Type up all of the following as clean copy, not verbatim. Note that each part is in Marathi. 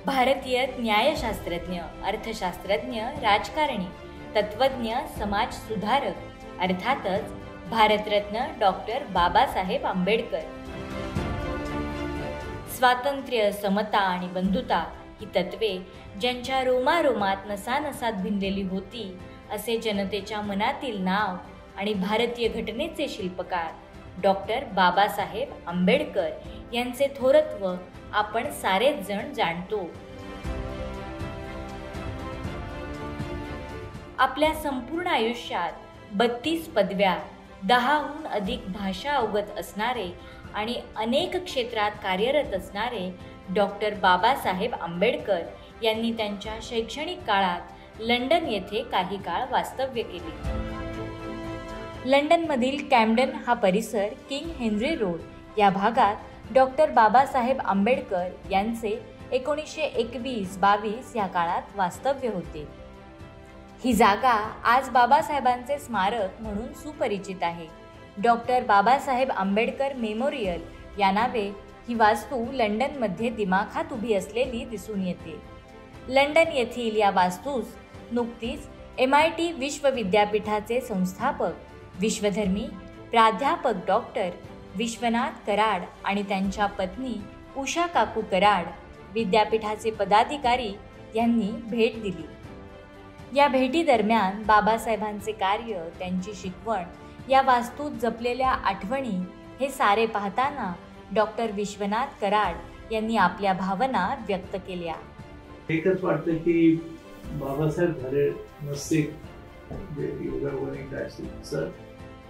भारतीय न्यायशास्त्रज्ञ, अर्थशास्त्रज्ञ, राजकारणी, तत्वज्ञ, समाज सुधारक, अर्थातच भारतरत्न डॉक्टर बाबासाहेब आंबेडकर. स्वातंत्र्य, समता आणि बंधुता ही तत्वे ज्यांच्या रोमारोमात नसानसात भिनलेली होती, असे जनतेच्या मनातील नाव आणि भारतीय घटनेचे शिल्पकार डॉक्टर बाबासाहेब आंबेडकर यांचे थोरत्व आपण सारेच जण जाणतो. आपल्या संपूर्ण आयुष्यात 32 पदव्या, 10हून अधिक भाषा अवगत असणारे आणि अनेक क्षेत्रात कार्यरत असणारे डॉक्टर बाबासाहेब आंबेडकर यांनी त्यांच्या शैक्षणिक काळात लंडन येथे काही काळ वास्तव्य केले. लंडनमधील कॅम्डन हा परिसर किंग हेनरी रोड या भागात डॉक्टर बाबासाहेब आंबेडकर यांचे 1921-22 या काळात वास्तव्य होते. ही जागा आज बाबासाहेबांचे स्मारक म्हणून सुपरिचित आहे. डॉक्टर बाबासाहेब आंबेडकर मेमोरियल या नावे ही वास्तू लंडनमध्ये दिमाखात उभी असलेली दिसून येते. लंडन येथील या वास्तूस नुकतीच MIT विश्वविद्यापीठाचे संस्थापक, विश्वधर्मी प्राध्यापक डॉक्टर विश्वनाथ कराड आणि त्यांच्या पत्नी उषा काकू कराड, विद्यापीठाचे पदाधिकारी यांनी भेट दिली. या भेटीदरम्यान बाबासाहेबांचे कार्य, त्यांची शिकवण, या वास्तूत जपलेल्या आठवणी हे सारे पाहताना डॉक्टर विश्वनाथ कराड यांनी आपल्या भावना व्यक्त केल्या. एकच वाटतं की बाबासाहेब झाले नसते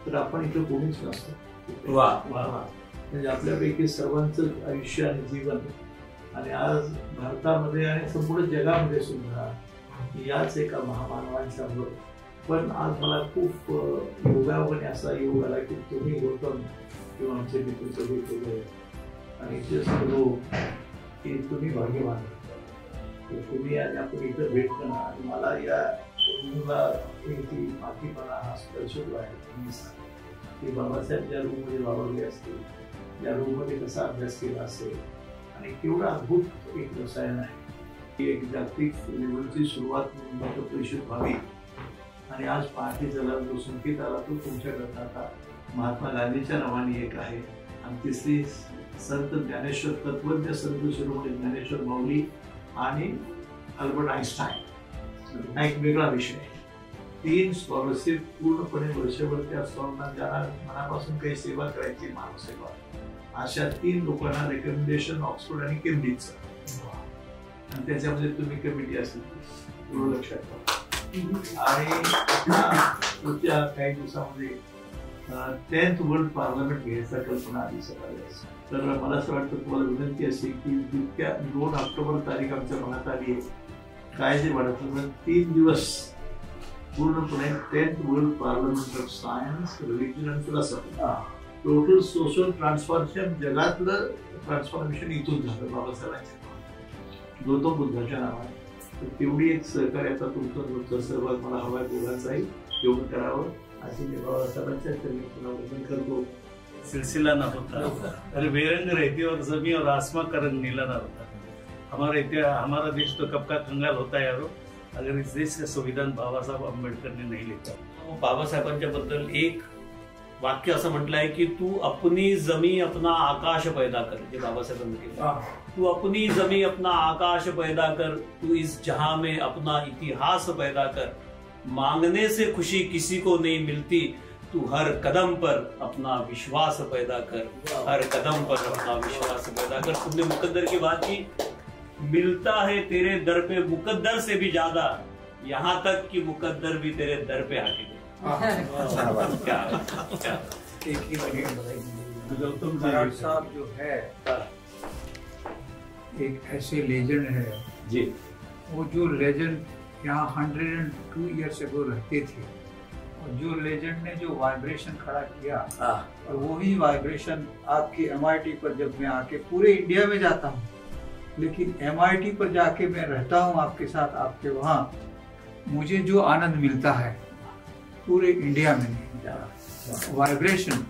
तर आपण इथं कोणीच नसतो. म्हणजे आपल्यापैकी सर्वांचं आयुष्य आणि जीवन आणि आज भारतामध्ये आणि संपूर्ण जगामध्ये सुद्धा याच एका महामानवांच्या मुळे. पण आज मला खूप योगायोगाने असा योग आला की तुम्ही गौतम किंवा आमचे मित्र सगळे केले आणि ते सर्व की तुम्ही भाग्यवान, तुम्ही आज आपण इथं भेटणं आणि मला या मातीपणा हा स्पर्श आहे की बाबासाहेब ज्या रूममध्ये वावरले असतील, या रूममध्ये कसा अभ्यास केला असेल आणि केवढा अद्भुत एक रसायन आहे. एक जागतिक लेवलची सुरुवात म्हणून परिषद व्हावी आणि आज पहाटे झाला जो संकेत आला तो तुमच्याकडे आता महात्मा गांधीच्या नावाने एक आहे आणि तिसरी संत ज्ञानेश्वर, तत्वज्ञ संत शिरोमणी ज्ञानेश्वर माऊली आणि अल्बर्ट आइन्स्टाईन हा एक वेगळा विषय आहे. 3 स्कॉलरशिप पूर्णपणे वर्षभर त्या स्कॉलरना ज्यांना मनापासून काही सेवा करायची, मानवसेवा, अशा 3 लोकांना रेकमेंडेशन ऑक्सफोर्ड आणि केम्ब्रिजचं आणि त्याच्यामध्ये तुम्ही कमिटी असेल एवढं लक्षात ठेवा. आणि पुढच्या काही दिवसामध्ये 10th वर्ल्ड पार्लमेंट घ्यायचा कल्पना आधी सकाळी. तर मला असं वाटतं तुम्हाला विनंती असेल की तितक्या 2 ऑक्टोबर तारीख आमच्या मनात आली आहे. काय जे वाटतं 3 दिवस पूर्णपणे 10th world parliament of science, religion and philosophy, total social transformation, जगातलं ट्रान्सफॉर्मेशन इथून झालं बाबासाहेबांच्या गौतम बुद्धाच्या नावाने. तर तेवढी एक सहकार्य आता तुमचा सहभाग मला हवा आहे, दोघांचाही योग करावं अशी मी बाबासाहेबांच्या चरणी करतो. सिलसिला ना होता अरे बेरंग रहती और जमी और आसमां का रंग नीला ना होता. हमारा देश तो कब का कंगाल होता यारो अगर इस देश का संविधान बाबासाहेब आंबेडकर ने नहीं लिखा. बाबासाहेबांच्या बद्दल एक वाक्य असं म्हटलं आहे की तू अपनी जमी अपना आकाश पैदा कर. जे बाबासाहेबांनी केलं, तू अपनी जमी अपना आकाश पैदा कर, तू इस जहां में अपना इतिहास पैदा कर, मांगने से खुशी किसी को नहीं मिलती, तू हर कदम पर अपना विश्वास पैदा कर, हर कदम पर अपना विश्वास पैदा कर. तुमने मुकद्दर की बात की, मिलता है तेरे दर पे मुकद्दर से भी ज्यादा, यहाँ तक कि मुकद्दर भी तेरे दर पे आके क्या गौतम साहब जो है एक ऐसे लेजेंड है जी. वो जो लेजेंड यहाँ 102 ईयर्स अगो रहते थे और जो लेजेंड ने जो वाइब्रेशन खड़ा किया और वही वाइब्रेशन आपके MIT पर जब मैं आके पूरे इंडिया में जाता हूँ, लेकिन MIT पर जाके मैं रहता हूँ आपके साथ, आपके वहाँ मुझे जो आनंद मिलता है पूरे इंडिया में नहीं. वाइब्रेशन,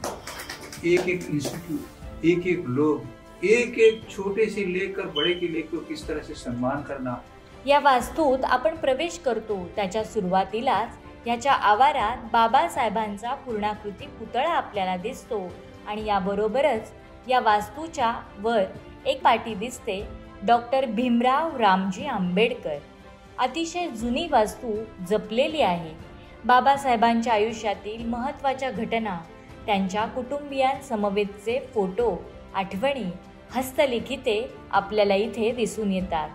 एक एक इंस्टीट्यूट, एक एक लोग, एक एक छोटे से लेकर बड़े के लेकर किस तरह से सम्मान करना। या वास्तूत आपण प्रवेश करतो त्याच्या सुरुवातीलाच याच्या आवारात बाबासाहेबांचा पूर्णाकृती पुतळा आपल्याला दिसतो आणि याबरोबरच या वास्तूच्या वर एक पाटी दिसते डॉक्टर भीमराव रामजी आंबेडकर। अतिशय जुनी वास्तू जपलेली आहे। बाबासाहेबांच्या आयुष्यातील महत्त्वाच्या घटना, त्यांच्या कुटुंबियांसमवेतचे फोटो, आठवणी, हस्तलिखिते आपल्याला इथे दिसून येतात।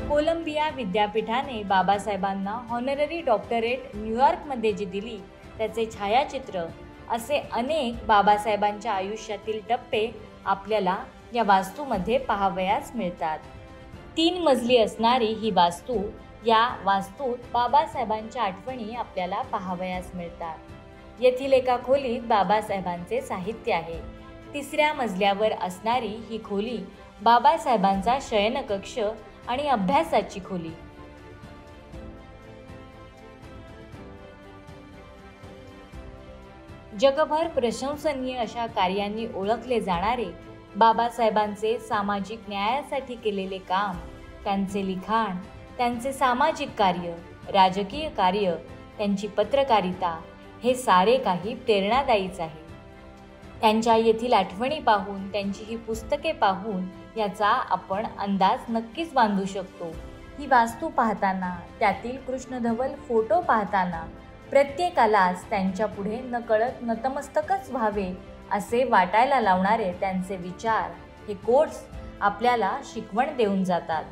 कोलंबिया विद्यापीठाने बाबासाहेबांना हॉनररी डॉक्टरेट न्यूयॉर्कमध्ये जी दिली त्याचे छायाचित्र असे अनेक बाबासाहेबांच्या आयुष्यातील टप्पे आपल्याला या वास्तूमध्ये पाहावयास मिळतात। 3 मजली असणारी ही वास्तू, या वास्तूत बाबासाहेबांच्या आठवणी आपल्याला पाहावयास मिळतात। येथील एका खोलीत बाबासाहेबांचे साहित्य आहे। 3ऱ्या मजल्यावर असणारी ही खोली बाबासाहेबांचा शयनकक्ष आणि अभ्यासाची खोली। जगभर प्रशंसनीय अशा कार्यांनी ओळखले जाणारे बाबासाहेबांचे सामाजिक न्यायासाठी केलेले काम, त्यांचे लिखाण, त्यांचे सामाजिक कार्य, राजकीय कार्य, त्यांची पत्रकारिता हे सारे काही प्रेरणादायीच आहे। त्यांच्या येथील आठवणी पाहून, त्यांची ही पुस्तके पाहून याचा आपण अंदाज नक्कीच बांधू शकतो। ही वास्तू पाहताना, त्यातील कृष्णधवल फोटो पाहताना प्रत्येकालाच त्यांच्या पुढे नकळत नतमस्तकच व्हावे असे वाटायला लावणारे त्यांचे विचार, हे कोट्स आपल्याला शिकवण देऊन जातात।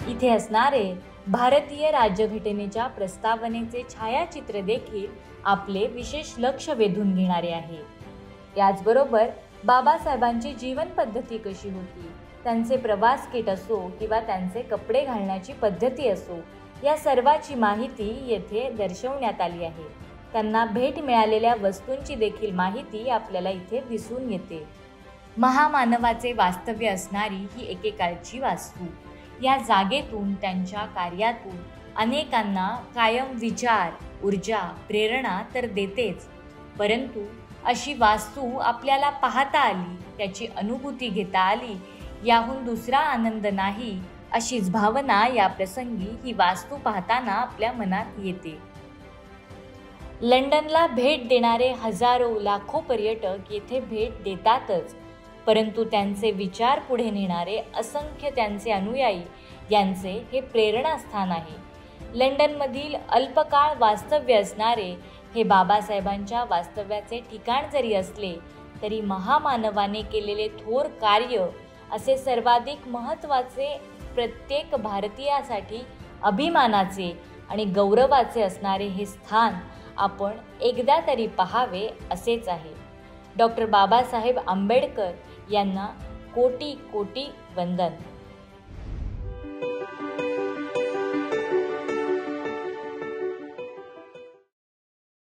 इथे असणारे भारतीय राज्यघटनेच्या प्रस्तावनेचे छायाचित्र देखील आपले विशेष लक्ष वेधून घेणारे आहे। याचबरोबर बाबासाहेबांची जीवन पद्धती कशी होती, त्यांचे प्रवास किट असो किंवा त्यांचे कपडे घालण्याची पद्धती असो, या सर्वाची माहिती येथे दर्शवण्यात आली आहे। त्यांना भेट मिळालेल्या वस्तूंची देखील माहिती आपल्याला इथे दिसून येते। महामानवाचे वास्तव्य असणारी ही एकेकाळची वास्तू, या जागेतून, त्यांच्या कार्यातून अनेकांना कायम विचार, ऊर्जा, प्रेरणा तर देतेच, परंतु अशी वास्तू आपल्याला पाहता आली, त्याची अनुभूती घेता आली, याहून दुसरा आनंद नाही अशीच भावना या प्रसंगी ही वास्तू पाहताना आपल्या मनात येते। लंडनला भेट देणारे हजारो लाखो पर्यटक येथे भेट देतातच, परंतु त्यांचे विचार पुढे नेणारे असंख्य त्यांचे अनुयायी यांचे हे प्रेरणास्थान आहे। लंडनमधील अल्पकाळ वास्तव्य असणारे हे बाबासाहेबांच्या वास्तव्याचे ठिकाण जरी असले तरी महामानवाने केलेले थोर कार्य असे सर्वाधिक महत्त्वाचे, प्रत्येक भारतीयासाठी अभिमानाचे आणि गौरवाचे असणारे हे स्थान आपण एकदा तरी पाहावे असेच आहे। डॉक्टर बाबासाहेब आंबेडकर यांना कोटी कोटी वंदन।